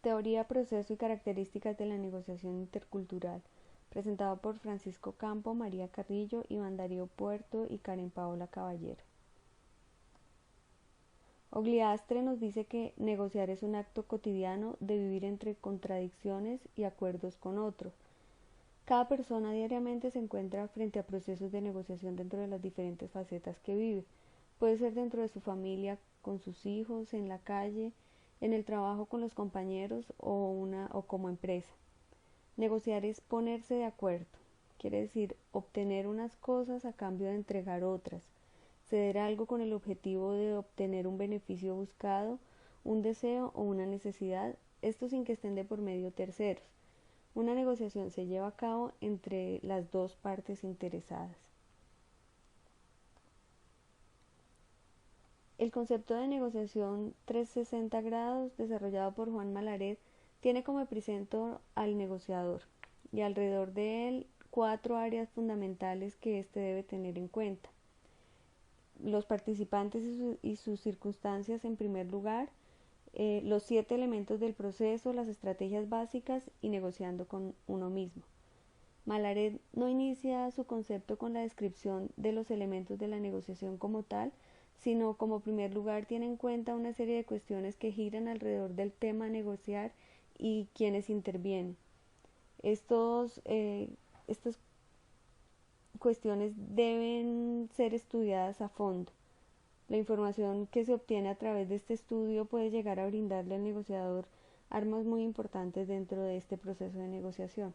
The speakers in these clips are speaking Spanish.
Teoría, proceso y características de la negociación intercultural, presentado por Francisco Campo, María Carrillo, Iván Darío Puerto y Karen Paola Caballero. Ogliastre nos dice que negociar es un acto cotidiano de vivir entre contradicciones y acuerdos con otros. Cada persona diariamente se encuentra frente a procesos de negociación dentro de las diferentes facetas que vive. Puede ser dentro de su familia, con sus hijos, en la calle, en el trabajo con los compañeros o como empresa. Negociar es ponerse de acuerdo, quiere decir obtener unas cosas a cambio de entregar otras, ceder algo con el objetivo de obtener un beneficio buscado, un deseo o una necesidad, esto sin que estén de por medio terceros. Una negociación se lleva a cabo entre las dos partes interesadas. El concepto de negociación 360 grados, desarrollado por Juan Malaret, tiene como epicentro al negociador y alrededor de él 4 áreas fundamentales que éste debe tener en cuenta. Los participantes y sus circunstancias en primer lugar, los 7 elementos del proceso, las estrategias básicas y negociando con uno mismo. Malaret no inicia su concepto con la descripción de los elementos de la negociación como tal, sino como primer lugar tiene en cuenta una serie de cuestiones que giran alrededor del tema a negociar y quienes intervienen. Estas cuestiones deben ser estudiadas a fondo. La información que se obtiene a través de este estudio puede llegar a brindarle al negociador armas muy importantes dentro de este proceso de negociación.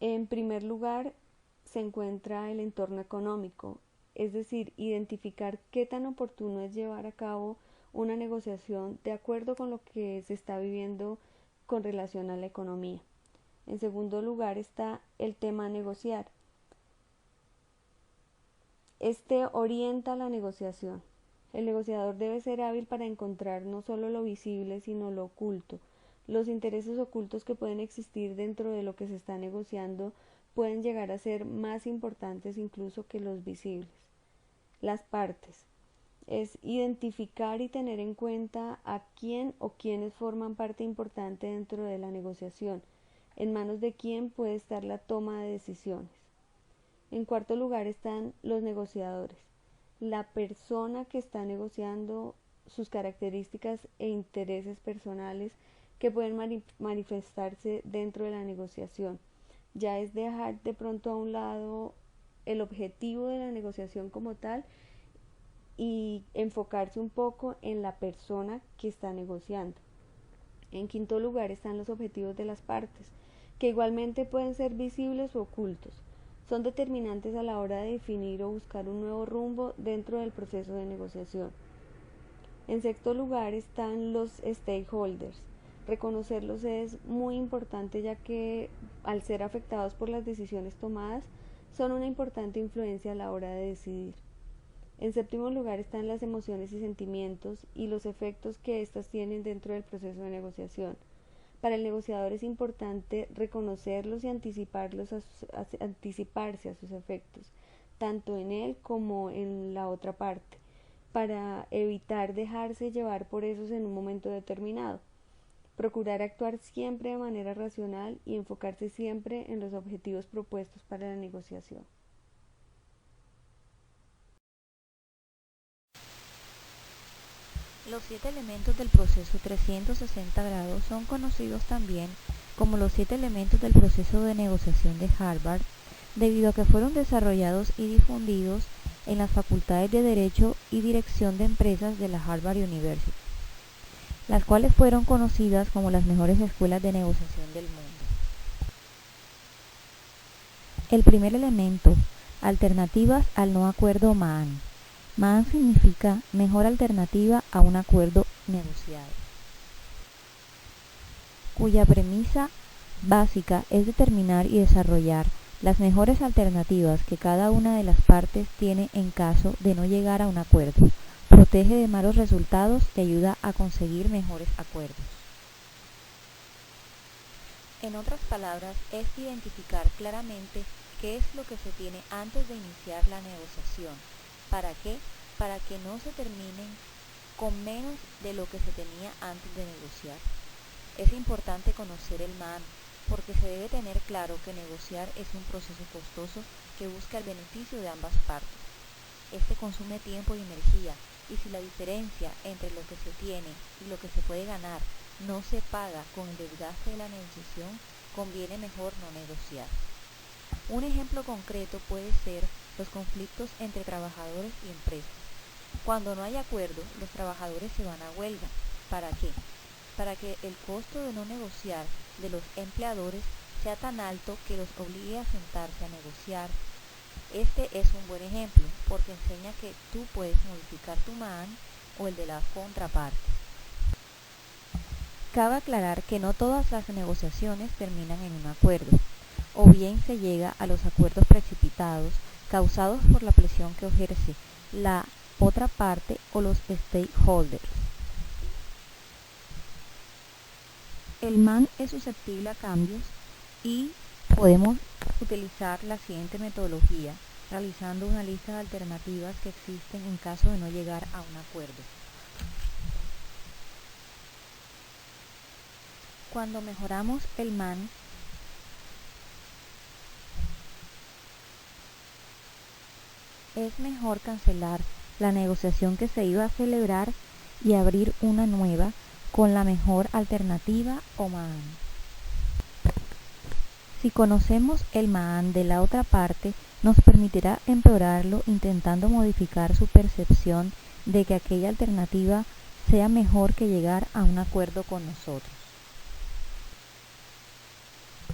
En primer lugar, se encuentra el entorno económico, es decir, identificar qué tan oportuno es llevar a cabo una negociación de acuerdo con lo que se está viviendo con relación a la economía. En segundo lugar está el tema a negociar. Este orienta la negociación. El negociador debe ser hábil para encontrar no solo lo visible, sino lo oculto. Los intereses ocultos que pueden existir dentro de lo que se está negociando pueden llegar a ser más importantes incluso que los visibles. Las partes. Es identificar y tener en cuenta a quién o quiénes forman parte importante dentro de la negociación, en manos de quién puede estar la toma de decisiones. En cuarto lugar están los negociadores, la persona que está negociando, sus características e intereses personales que pueden manifestarse dentro de la negociación. Ya es dejar de pronto a un lado el objetivo de la negociación como tal y enfocarse un poco en la persona que está negociando. En quinto lugar están los objetivos de las partes, que igualmente pueden ser visibles o ocultos. Son determinantes a la hora de definir o buscar un nuevo rumbo dentro del proceso de negociación. En sexto lugar están los stakeholders. Reconocerlos es muy importante ya que al ser afectados por las decisiones tomadas son una importante influencia a la hora de decidir. En séptimo lugar están las emociones y sentimientos y los efectos que éstas tienen dentro del proceso de negociación. Para el negociador es importante reconocerlos y anticiparse a sus efectos, tanto en él como en la otra parte, para evitar dejarse llevar por esos en un momento determinado. Procurar actuar siempre de manera racional y enfocarse siempre en los objetivos propuestos para la negociación. Los 7 elementos del proceso 360 grados son conocidos también como los 7 elementos del proceso de negociación de Harvard, debido a que fueron desarrollados y difundidos en las facultades de Derecho y Dirección de Empresas de la Harvard University, las cuales fueron conocidas como las mejores escuelas de negociación del mundo. El primer elemento, alternativas al no acuerdo MAN. MAN significa mejor alternativa a un acuerdo negociado, cuya premisa básica es determinar y desarrollar las mejores alternativas que cada una de las partes tiene en caso de no llegar a un acuerdo, protege de malos resultados y ayuda a conseguir mejores acuerdos. En otras palabras, es identificar claramente qué es lo que se tiene antes de iniciar la negociación. ¿Para qué? Para que no se terminen con menos de lo que se tenía antes de negociar. Es importante conocer el MAN porque se debe tener claro que negociar es un proceso costoso que busca el beneficio de ambas partes. Este consume tiempo y energía, y si la diferencia entre lo que se tiene y lo que se puede ganar no se paga con el desgaste de la negociación, conviene mejor no negociar. Un ejemplo concreto puede ser los conflictos entre trabajadores y empresas. Cuando no hay acuerdo, los trabajadores se van a huelga. ¿Para qué? Para que el costo de no negociar de los empleadores sea tan alto que los obligue a sentarse a negociar. Este es un buen ejemplo porque enseña que tú puedes modificar tu MAN o el de la contraparte. Cabe aclarar que no todas las negociaciones terminan en un acuerdo, o bien se llega a los acuerdos precipitados causados por la presión que ejerce la otra parte o los stakeholders. El MAN es susceptible a cambios y podemos utilizar la siguiente metodología, realizando una lista de alternativas que existen en caso de no llegar a un acuerdo. Cuando mejoramos el MAN, es mejor cancelar la negociación que se iba a celebrar y abrir una nueva con la mejor alternativa o MAN. Si conocemos el MAN de la otra parte, nos permitirá empeorarlo intentando modificar su percepción de que aquella alternativa sea mejor que llegar a un acuerdo con nosotros.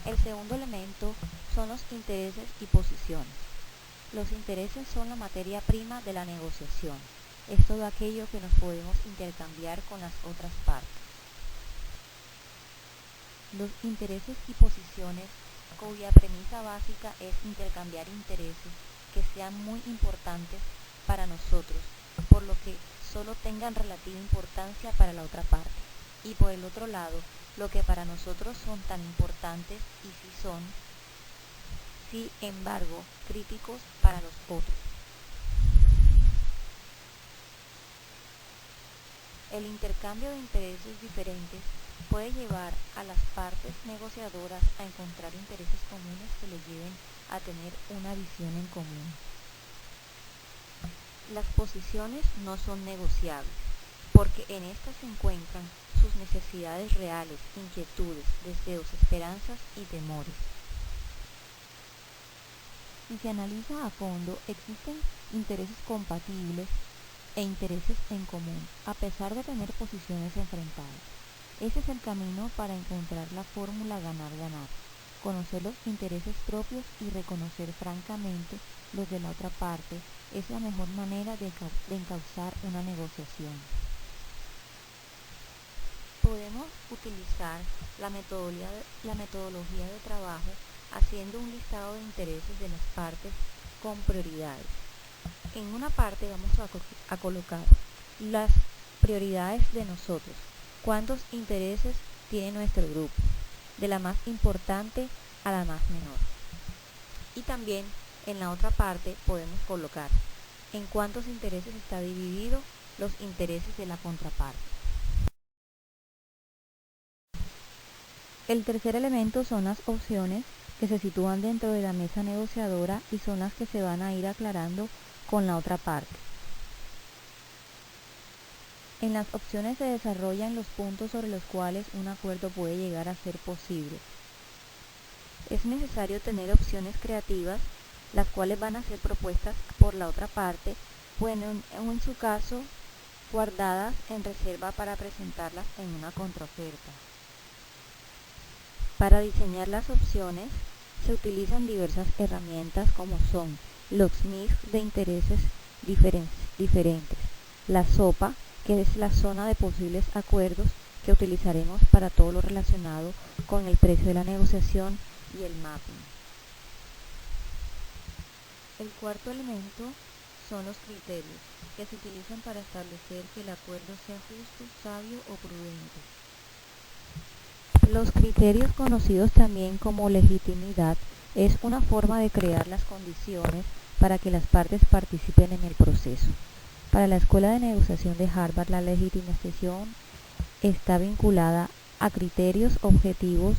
El segundo elemento son los intereses y posiciones. Los intereses son la materia prima de la negociación. Es todo aquello que nos podemos intercambiar con las otras partes. Los intereses y posiciones, cuya premisa básica es intercambiar intereses que sean muy importantes para nosotros, por lo que solo tengan relativa importancia para la otra parte. Y por el otro lado, lo que para nosotros son tan importantes y si son, sin embargo, críticos para los otros. El intercambio de intereses diferentes puede llevar a las partes negociadoras a encontrar intereses comunes que les lleven a tener una visión en común. Las posiciones no son negociables, porque en estas se encuentran sus necesidades reales, inquietudes, deseos, esperanzas y temores. Si se analiza a fondo, existen intereses compatibles e intereses en común, a pesar de tener posiciones enfrentadas. Ese es el camino para encontrar la fórmula ganar-ganar, conocer los intereses propios y reconocer francamente los de la otra parte es la mejor manera de encauzar una negociación. Podemos utilizar la metodología de trabajo haciendo un listado de intereses de las partes con prioridades. En una parte vamos a colocar las prioridades de nosotros, cuántos intereses tiene nuestro grupo, de la más importante a la más menor. Y también en la otra parte podemos colocar en cuántos intereses está dividido los intereses de la contraparte. El tercer elemento son las opciones que se sitúan dentro de la mesa negociadora y son las que se van a ir aclarando con la otra parte. En las opciones se desarrollan los puntos sobre los cuales un acuerdo puede llegar a ser posible. Es necesario tener opciones creativas, las cuales van a ser propuestas por la otra parte, o en su caso, guardadas en reserva para presentarlas en una contraoferta. Para diseñar las opciones se utilizan diversas herramientas como son los mix de intereses diferentes, la SOPA, que es la zona de posibles acuerdos que utilizaremos para todo lo relacionado con el precio de la negociación, y el mapping. El cuarto elemento son los criterios que se utilizan para establecer que el acuerdo sea justo, sabio o prudente. Los criterios, conocidos también como legitimidad, es una forma de crear las condiciones para que las partes participen en el proceso. Para la Escuela de Negociación de Harvard, la legitimación está vinculada a criterios objetivos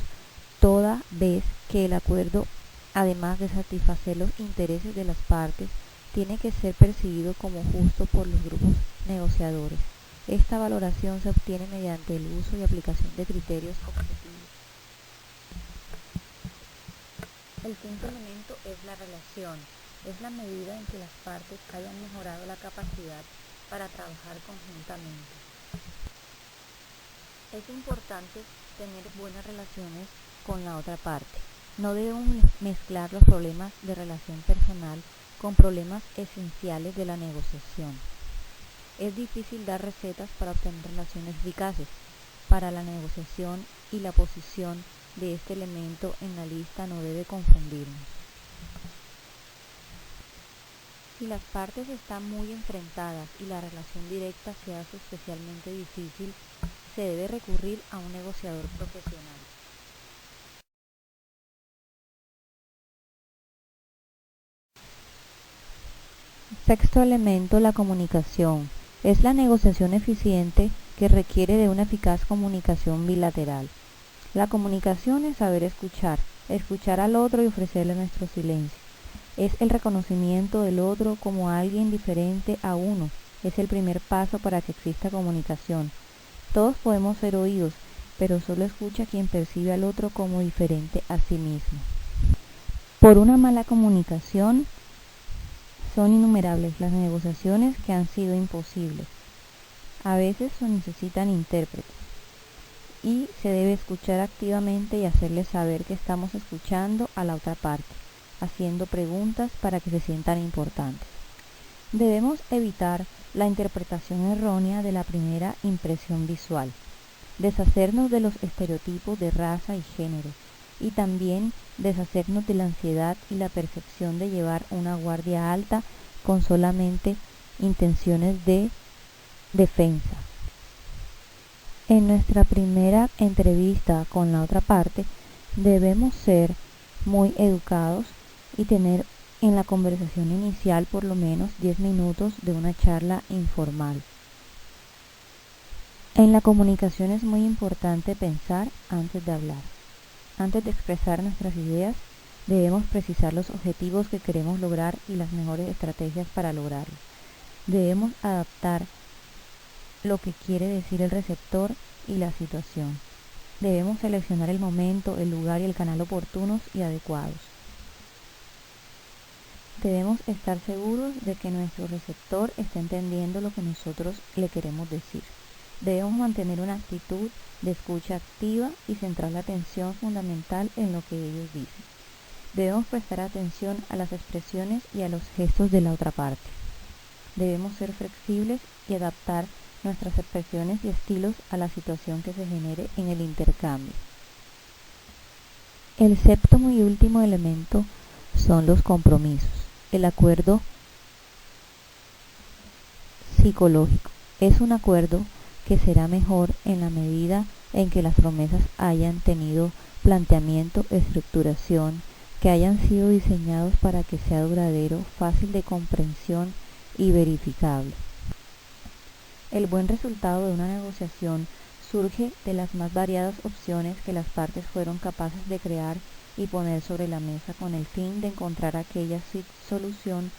toda vez que el acuerdo, además de satisfacer los intereses de las partes, tiene que ser percibido como justo por los grupos negociadores. Esta valoración se obtiene mediante el uso y aplicación de criterios objetivos. El quinto elemento es la relación. Es la medida en que las partes hayan mejorado la capacidad para trabajar conjuntamente. Es importante tener buenas relaciones con la otra parte. No debemos mezclar los problemas de relación personal con problemas esenciales de la negociación. Es difícil dar recetas para obtener relaciones eficaces. Para la negociación y la posición de este elemento en la lista no debe confundirnos. Si las partes están muy enfrentadas y la relación directa se hace especialmente difícil, se debe recurrir a un negociador profesional. Sexto elemento, la comunicación. Es la negociación eficiente que requiere de una eficaz comunicación bilateral. La comunicación es saber escuchar al otro y ofrecerle nuestro silencio. Es el reconocimiento del otro como alguien diferente a uno. Es el primer paso para que exista comunicación. Todos podemos ser oídos, pero solo escucha quien percibe al otro como diferente a sí mismo. Por una mala comunicación, son innumerables las negociaciones que han sido imposibles. A veces se necesitan intérpretes y se debe escuchar activamente y hacerles saber que estamos escuchando a la otra parte, haciendo preguntas para que se sientan importantes. Debemos evitar la interpretación errónea de la primera impresión visual, deshacernos de los estereotipos de raza y género, y también deshacernos de la ansiedad y la percepción de llevar una guardia alta con solamente intenciones de defensa. En nuestra primera entrevista con la otra parte, debemos ser muy educados y tener en la conversación inicial por lo menos 10 minutos de una charla informal. En la comunicación es muy importante pensar antes de hablar. Antes de expresar nuestras ideas, debemos precisar los objetivos que queremos lograr y las mejores estrategias para lograrlo. Debemos adaptar lo que quiere decir el receptor y la situación. Debemos seleccionar el momento, el lugar y el canal oportunos y adecuados. Debemos estar seguros de que nuestro receptor está entendiendo lo que nosotros le queremos decir. Debemos mantener una actitud de escucha activa y centrar la atención fundamental en lo que ellos dicen. Debemos prestar atención a las expresiones y a los gestos de la otra parte. Debemos ser flexibles y adaptar nuestras expresiones y estilos a la situación que se genere en el intercambio. El séptimo y último elemento son los compromisos. El acuerdo psicológico es un acuerdo que será mejor en la medida en que las promesas hayan tenido planteamiento, estructuración, que hayan sido diseñados para que sea duradero, fácil de comprensión y verificable. El buen resultado de una negociación surge de las más variadas opciones que las partes fueron capaces de crear y poner sobre la mesa con el fin de encontrar aquella solución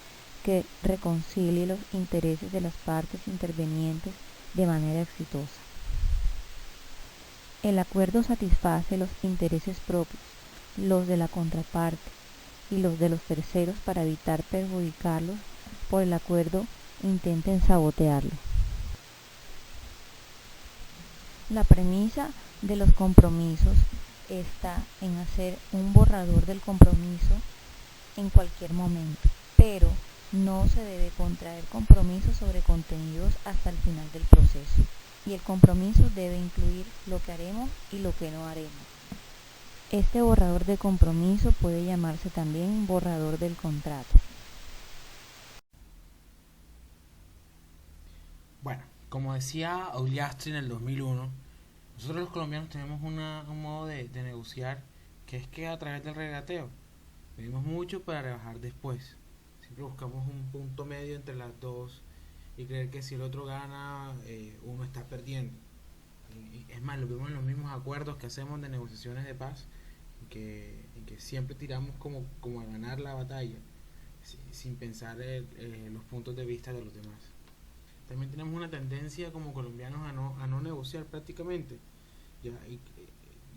que reconcilie los intereses de las partes intervenientes de manera exitosa. El acuerdo satisface los intereses propios, los de la contraparte y los de los terceros para evitar perjudicarlos por el acuerdo intenten sabotearlo. La premisa de los compromisos está en hacer un borrador del compromiso en cualquier momento, pero no se debe contraer compromisos sobre contenidos hasta el final del proceso, y el compromiso debe incluir lo que haremos y lo que no haremos. Este borrador de compromiso puede llamarse también borrador del contrato. Bueno, como decía Uliastri en el 2001, nosotros los colombianos tenemos un modo de negociar que es que a través del regateo pedimos mucho para rebajar después. Siempre buscamos un punto medio entre las dos y creer que si el otro gana, uno está perdiendo. Es más, lo vemos en los mismos acuerdos que hacemos de negociaciones de paz, en que siempre tiramos como a ganar la batalla, sin pensar los puntos de vista de los demás. También tenemos una tendencia como colombianos a no negociar prácticamente. Ya,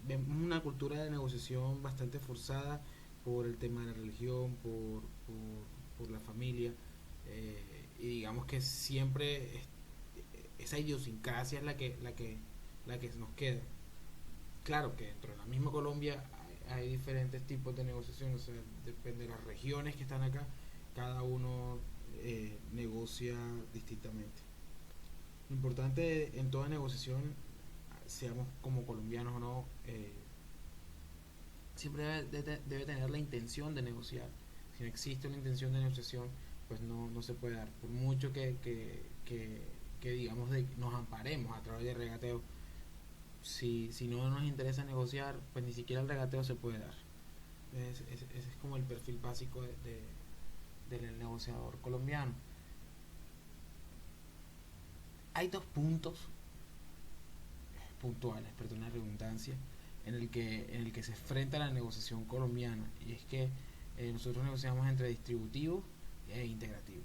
vemos una cultura de negociación bastante forzada por el tema de la religión, por la familia, y digamos que siempre esa idiosincrasia es la que nos queda. Claro que dentro de la misma Colombia hay diferentes tipos de negociaciones, o sea, depende de las regiones que están acá, cada uno negocia distintamente. Lo importante en toda negociación, seamos como colombianos o no, siempre debe tener la intención de negociar. Si no existe una intención de negociación, pues no se puede dar. Por mucho que digamos nos amparemos a través del regateo, si no nos interesa negociar, pues ni siquiera el regateo se puede dar. Ese es como el perfil básico del negociador colombiano. Hay dos puntos puntuales, perdón la redundancia, en el que se enfrenta la negociación colombiana, y es que nosotros negociamos entre distributivo e integrativo.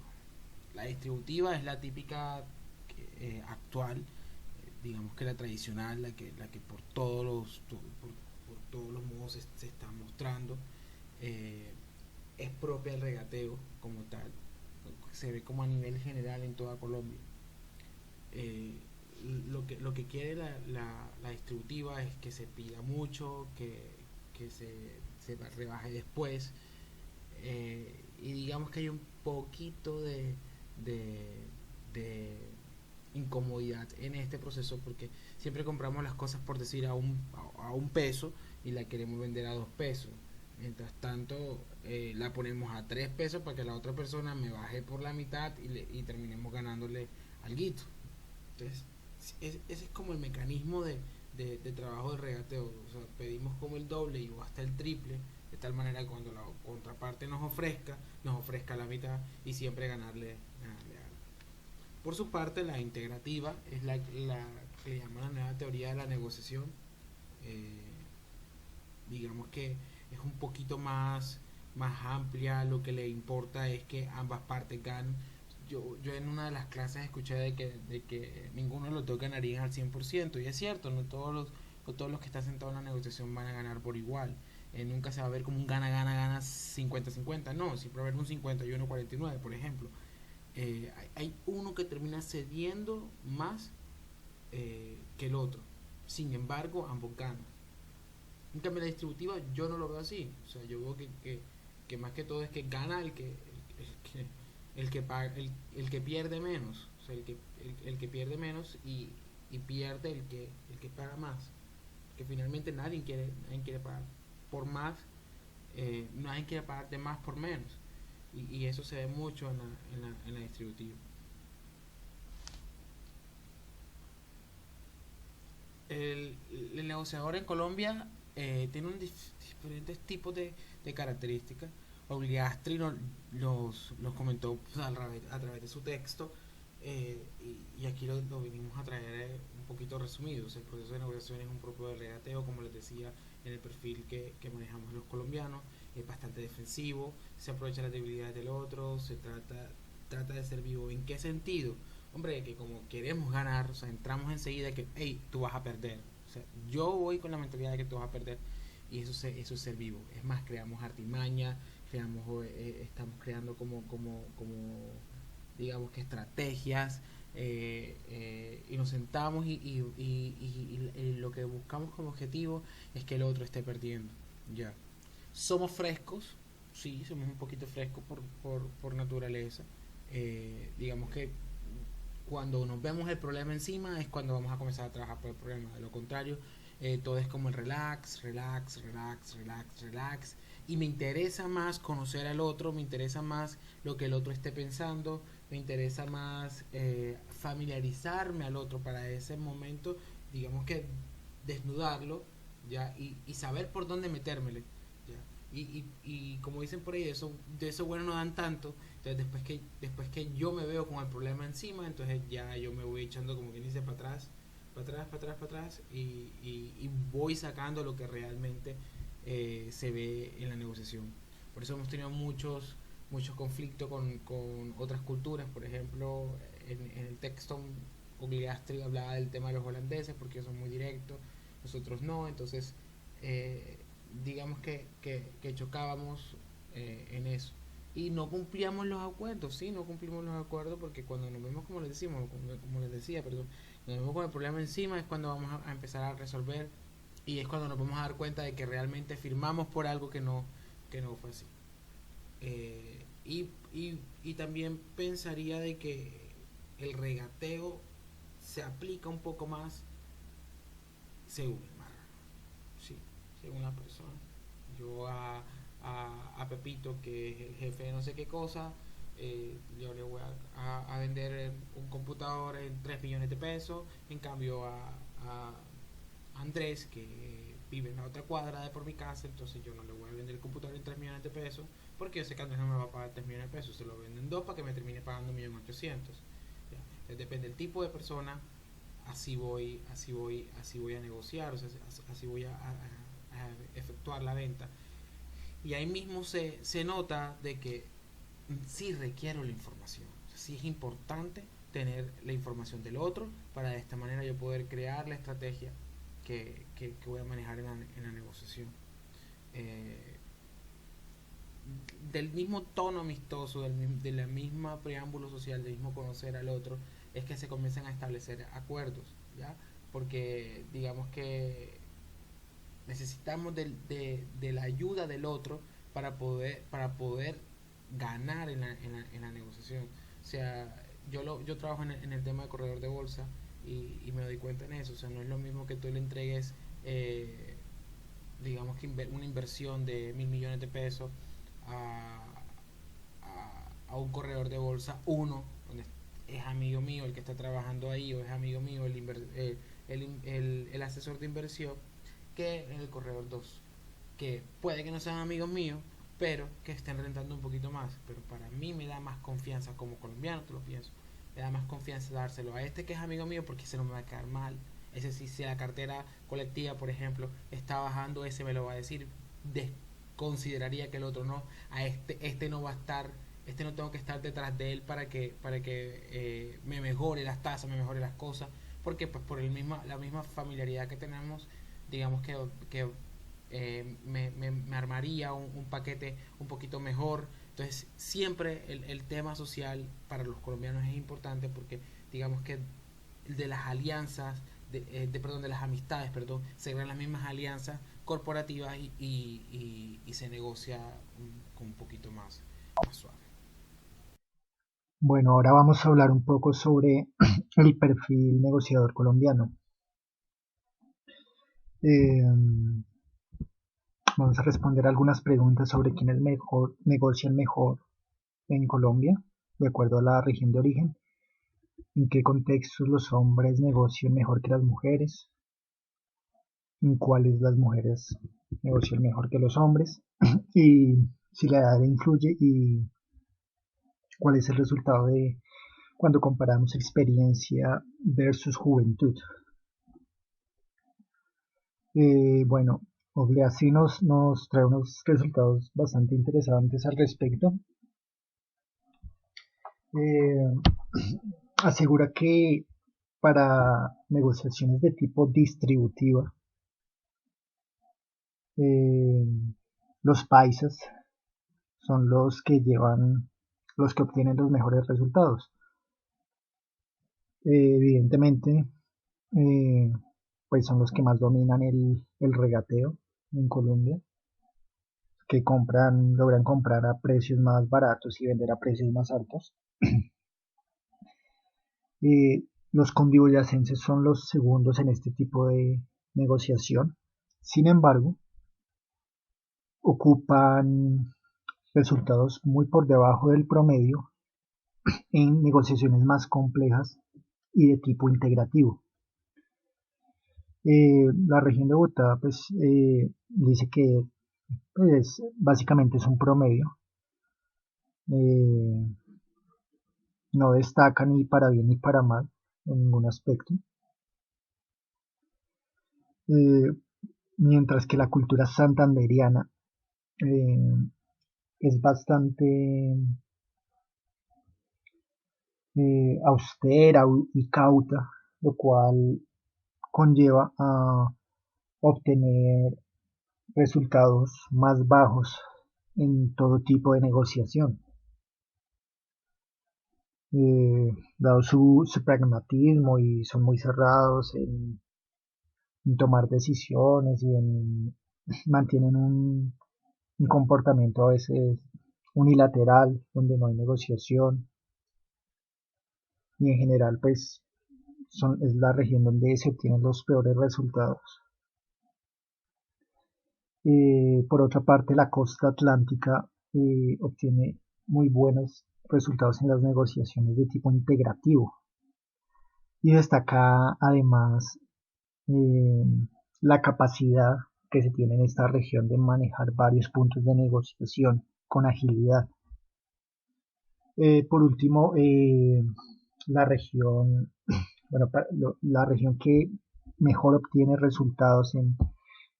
La distributiva es la típica actual, digamos que la tradicional, la que por todos los modos se está mostrando, es propia del regateo como tal, se ve como a nivel general en toda Colombia. Lo que quiere la distributiva es que se pida mucho, que se rebaje después, y digamos que hay un poquito de incomodidad en este proceso, porque siempre compramos las cosas por decir a un peso y la queremos vender a 2 pesos. Mientras tanto, la ponemos a 3 pesos para que la otra persona me baje por la mitad y terminemos ganándole alguito. Entonces, ese es como el mecanismo de trabajo del regateo. O sea, pedimos como el doble o hasta el triple, de tal manera que cuando la contraparte nos ofrezca la mitad y siempre ganarle algo. Por su parte, la integrativa es la que le llaman la nueva teoría de la negociación. Digamos que es un poquito más amplia. Lo que le importa es que ambas partes ganen. Yo en una de las clases escuché de que ninguno de los dos ganaría al 100%, y es cierto, no todos los que están sentados en la negociación van a ganar por igual. Nunca se va a ver como un gana 50-50, no, siempre va a haber un 51-49, por ejemplo. Hay uno que termina cediendo más que el otro, sin embargo ambos ganan. En cambio, la distributiva yo no lo veo así. O sea, yo veo que más que todo es que gana el que pierde menos. O sea, el que pierde menos y pierde el que paga más. Que finalmente nadie quiere pagar por más, nadie quiere pagar de más por menos. Y eso se ve mucho en la distributiva. El negociador en Colombia tiene diferentes tipos de características. Obliastri los comentó, pues, a través de su texto, y aquí lo venimos a traer un poquito resumido. O sea, el proceso de negociación es un propio de regateo, como les decía, en el perfil que manejamos los colombianos. Es bastante defensivo, se aprovecha las debilidades del otro, se trata de ser vivo. ¿En qué sentido? Hombre, que como queremos ganar, o sea, entramos enseguida que, hey, tú vas a perder. O sea, yo voy con la mentalidad de que tú vas a perder, y eso es ser vivo. Es más, creamos artimaña, estamos creando como digamos que estrategias, y nos sentamos y lo que buscamos como objetivo es que el otro esté perdiendo. Ya. Somos frescos, sí, somos un poquito frescos por naturaleza. Digamos que cuando nos vemos el problema encima es cuando vamos a comenzar a trabajar por el problema. De lo contrario, todo es como el relax, y me interesa más conocer al otro, me interesa más lo que el otro esté pensando, me interesa más familiarizarme al otro para ese momento, digamos que desnudarlo, ya, y saber por dónde metérmele, ya. Y como dicen por ahí, de eso bueno no dan tanto. Entonces después que yo me veo con el problema encima, entonces ya yo me voy echando como quien dice para atrás, para atrás, para atrás, para atrás y voy sacando lo que realmente se ve en la negociación. Por eso hemos tenido muchos conflictos con otras culturas. Por ejemplo, en el texto Ogliastri hablaba del tema de los holandeses porque ellos son muy directos, nosotros no. Entonces eh, digamos que chocábamos en eso. Y no cumplíamos los acuerdos, sí, no cumplimos los acuerdos porque cuando nos vemos, como les decimos, como les decía, perdón, nos vemos con el problema encima es cuando vamos a empezar a resolver y es cuando nos vamos a dar cuenta de que realmente firmamos por algo que no fue así. Y también pensaría de que el regateo se aplica un poco más según el mar, sí, según la persona. Yo a Pepito, que es el jefe de no sé qué cosa, yo le voy a vender un computador en 3 millones de pesos, en cambio a Andrés, que vive en la otra cuadra de por mi casa, entonces yo no le voy a vender el computador en 3 millones de pesos, porque yo sé que Andrés no me va a pagar 3 millones de pesos, se lo venden 2 para que me termine pagando 1.800.000. Entonces depende del tipo de persona, así voy a negociar, o sea, así voy a efectuar la venta. Y ahí mismo se nota de que sí requiero la información. O sea, sí es importante tener la información del otro para de esta manera yo poder crear la estrategia que voy a manejar en la negociación. Eh, del mismo tono amistoso, de la misma preámbulo social, del mismo conocer al otro, es que se comienzan a establecer acuerdos, ¿ya? Porque digamos que necesitamos de la ayuda del otro para poder ganar en la negociación. O sea, yo trabajo en el tema de corredor de bolsa y me doy cuenta en eso. O sea, no es lo mismo que tú le entregues, digamos que una inversión de 1.000 millones de pesos a, a un corredor de bolsa, uno, donde es amigo mío el que está trabajando ahí, o es amigo mío el asesor de inversión, que en el corredor 2 que puede que no sean amigos míos, pero que estén rentando un poquito más. Pero para mí me da más confianza como colombiano, te lo pienso. Me da más confianza dárselo a este que es amigo mío porque ese no me va a quedar mal. Ese sí, si la cartera colectiva, por ejemplo, está bajando, ese me lo va a decir. Consideraría que el otro no. A este no va a estar, este no tengo que estar detrás de él para que me mejore las tasas, me mejore las cosas. Porque pues por la misma familiaridad que tenemos, digamos que me armaría un paquete un poquito mejor. Entonces, siempre el tema social para los colombianos es importante porque digamos que de las alianzas, perdón, de las amistades, perdón, se crean las mismas alianzas corporativas y se negocia con un poquito más suave. Bueno, ahora vamos a hablar un poco sobre el perfil negociador colombiano. Eh, Vamos a responder algunas preguntas sobre quién es mejor, negocia mejor en Colombia, de acuerdo a la región de origen, en qué contextos los hombres negocian mejor que las mujeres, en cuáles las mujeres negocian mejor que los hombres, y si la edad influye y cuál es el resultado de cuando comparamos experiencia versus juventud. Bueno, Ogleasi nos trae unos resultados bastante interesantes al respecto. Asegura que para negociaciones de tipo distributiva, eh, los paisas son los que obtienen los mejores resultados. Evidentemente, eh, pues son los que más dominan el regateo en Colombia, que logran comprar a precios más baratos y vender a precios más altos. Los cundiboyacenses son los segundos en este tipo de negociación. Sin embargo, ocupan resultados muy por debajo del promedio en negociaciones más complejas y de tipo integrativo. La región de Bogotá pues, dice que Pues básicamente es un promedio. Eh, no destaca ni para bien ni para mal en ningún aspecto. Eh, mientras que la cultura santanderiana eh, es bastante austera y cauta, lo cual conlleva a obtener resultados más bajos en todo tipo de negociación. Dado su pragmatismo y son muy cerrados en tomar decisiones y mantienen un comportamiento a veces unilateral, donde no hay negociación, y en general pues es la región donde se obtienen los peores resultados. Por otra parte, la costa atlántica obtiene muy buenos resultados en las negociaciones de tipo integrativo y destaca además eh, la capacidad que se tiene en esta región de manejar varios puntos de negociación con agilidad. Por último, la región, bueno, la región que mejor obtiene resultados en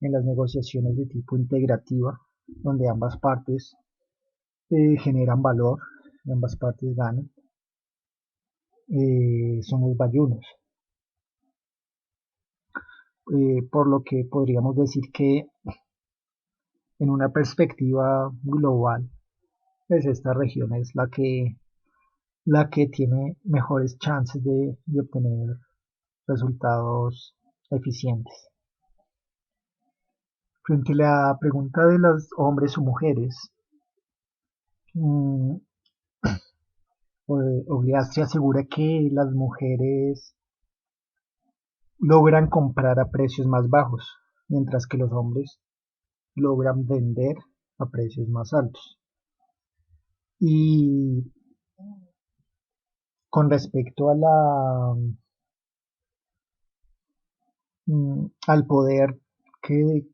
las negociaciones de tipo integrativa, donde ambas partes generan valor, ambas partes ganan, son los bayunos. Por lo que podríamos decir que en una perspectiva global, pues esta región es la que tiene mejores chances de obtener resultados eficientes. Frente a la pregunta de los hombres o mujeres, mm, Ogliastri asegura que las mujeres logran comprar a precios más bajos, mientras que los hombres logran vender a precios más altos. Y con respecto a al poder que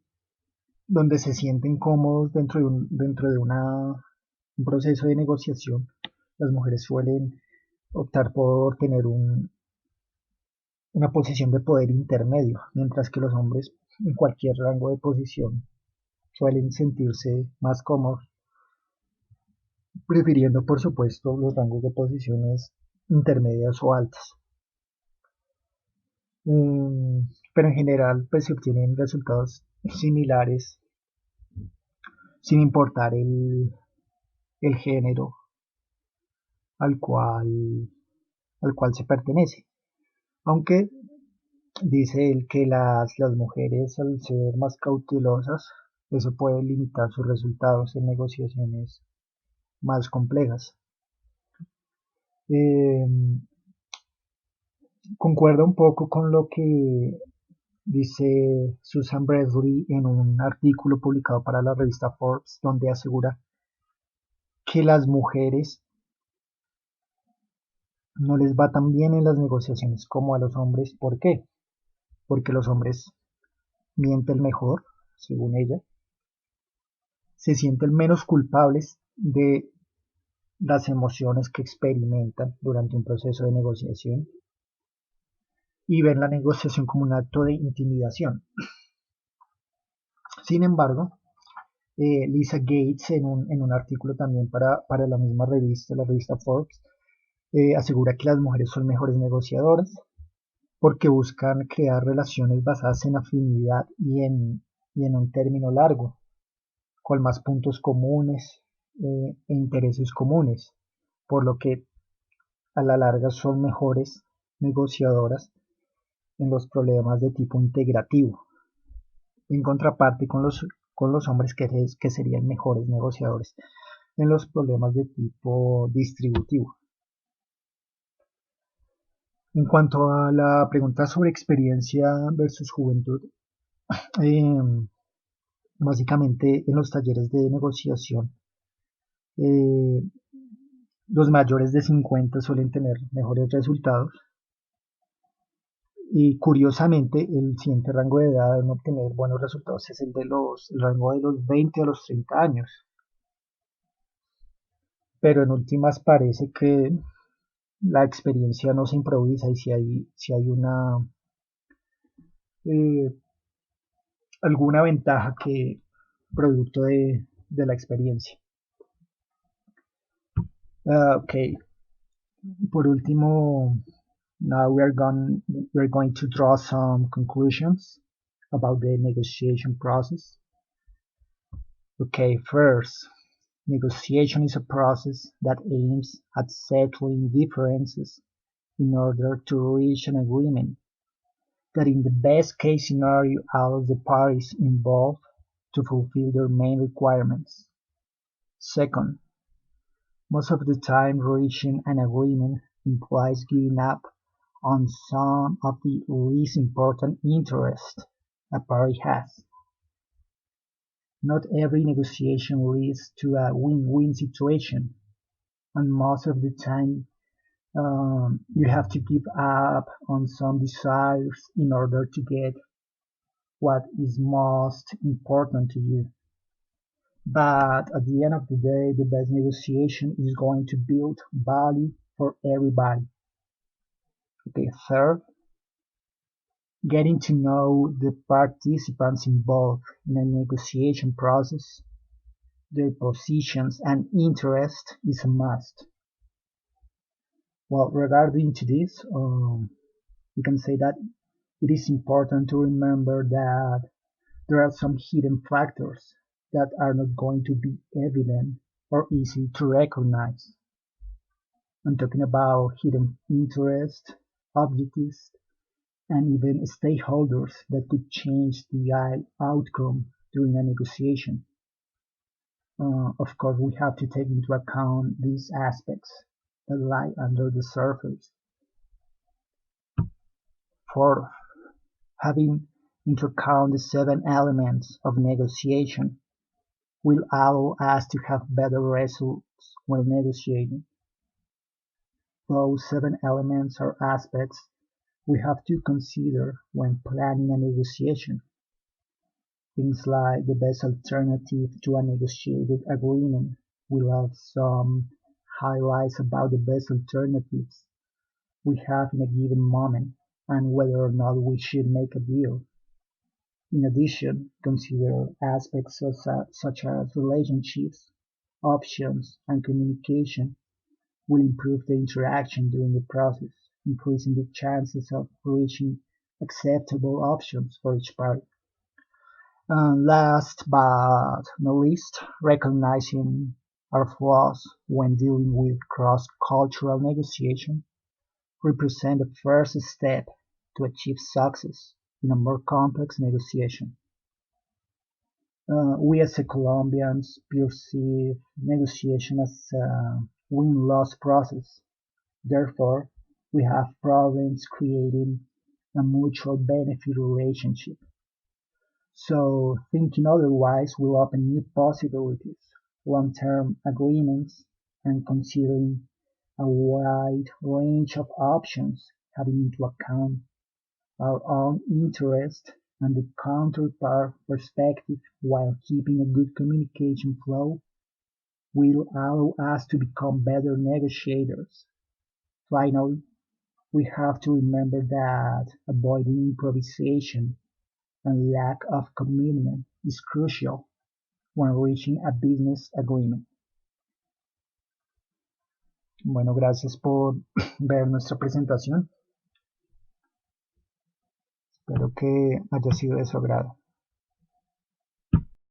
donde se sienten cómodos dentro de un proceso de negociación, las mujeres suelen optar por tener una posición de poder intermedio, mientras que los hombres en cualquier rango de posición suelen sentirse más cómodos, prefiriendo por supuesto los rangos de posiciones intermedias o altas. Pero en general pues se obtienen resultados similares sin importar el género al cual, al cual se pertenece. Aunque dice él que las mujeres al ser más cautelosas, eso puede limitar sus resultados en negociaciones más complejas. Eh, concuerda un poco con lo que dice Susan Bresley en un artículo publicado para la revista Forbes, donde asegura que las mujeres no les va tan bien en las negociaciones como a los hombres. ¿Por qué? Porque los hombres mienten mejor, según ella, se sienten menos culpables de las emociones que experimentan durante un proceso de negociación y ven la negociación como un acto de intimidación. Sin embargo, Lisa Gates en un artículo también para la misma revista, la revista Forbes, asegura que las mujeres son mejores negociadoras porque buscan crear relaciones basadas en afinidad y en un término largo, con más puntos comunes e intereses comunes, por lo que a la larga son mejores negociadoras en los problemas de tipo integrativo, en contraparte con los hombres que serían mejores negociadores en los problemas de tipo distributivo. En cuanto a la pregunta sobre experiencia versus juventud, eh, básicamente en los talleres de negociación, eh, los mayores de 50 suelen tener mejores resultados Y curiosamente, el siguiente rango de edad en obtener buenos resultados es el rango de los 20 a los 30 años. Pero en últimas parece que la experiencia no se improvisa y si hay eh, alguna ventaja que producto de la experiencia. Okay, por último, now we're going to draw some conclusions about the negotiation process. Okay, first, negotiation is a process that aims at settling differences in order to reach an agreement that in the best case scenario allows the parties involved to fulfill their main requirements. Second, most of the time reaching an agreement implies giving up on some of the least important interests a party has. Not every negotiation leads to a win-win situation, and most of the time you have to give up on some desires in order to get what is most important to you. But at the end of the day, the best negotiation is going to build value for everybody. Okay, third, getting to know the participants involved in a negotiation process, their positions and interest is a must. Well, regarding to this, we can say that it is important to remember that there are some hidden factors that are not going to be evident or easy to recognize. I'm talking about hidden interests, objectives, and even stakeholders that could change the outcome during a negotiation. Of course, we have to take into account these aspects that lie under the surface. Fourth, having into account the 7 elements of negotiation will allow us to have better results while negotiating. Those 7 elements or aspects we have to consider when planning a negotiation. Things like the best alternative to a negotiated agreement. We'll have some highlights about the best alternatives we have in a given moment and whether or not we should make a deal. In addition, consider aspects such as relationships, options, and communication will improve the interaction during the process, increasing the chances of reaching acceptable options for each party. And last but not least, recognizing our flaws when dealing with cross-cultural negotiation represent the first step to achieve success in a more complex negotiation. We as Colombians perceive negotiation as a win-loss process. Therefore, we have problems creating a mutual benefit relationship. So thinking otherwise will open new possibilities, long-term agreements, and considering a wide range of options, having into account our own interest and the counterpart perspective while keeping a good communication flow will allow us to become better negotiators. Finally, we have to remember that avoiding improvisation and lack of commitment is crucial when reaching a business agreement. Bueno, gracias por ver nuestra presentación. Espero que haya sido de su agrado.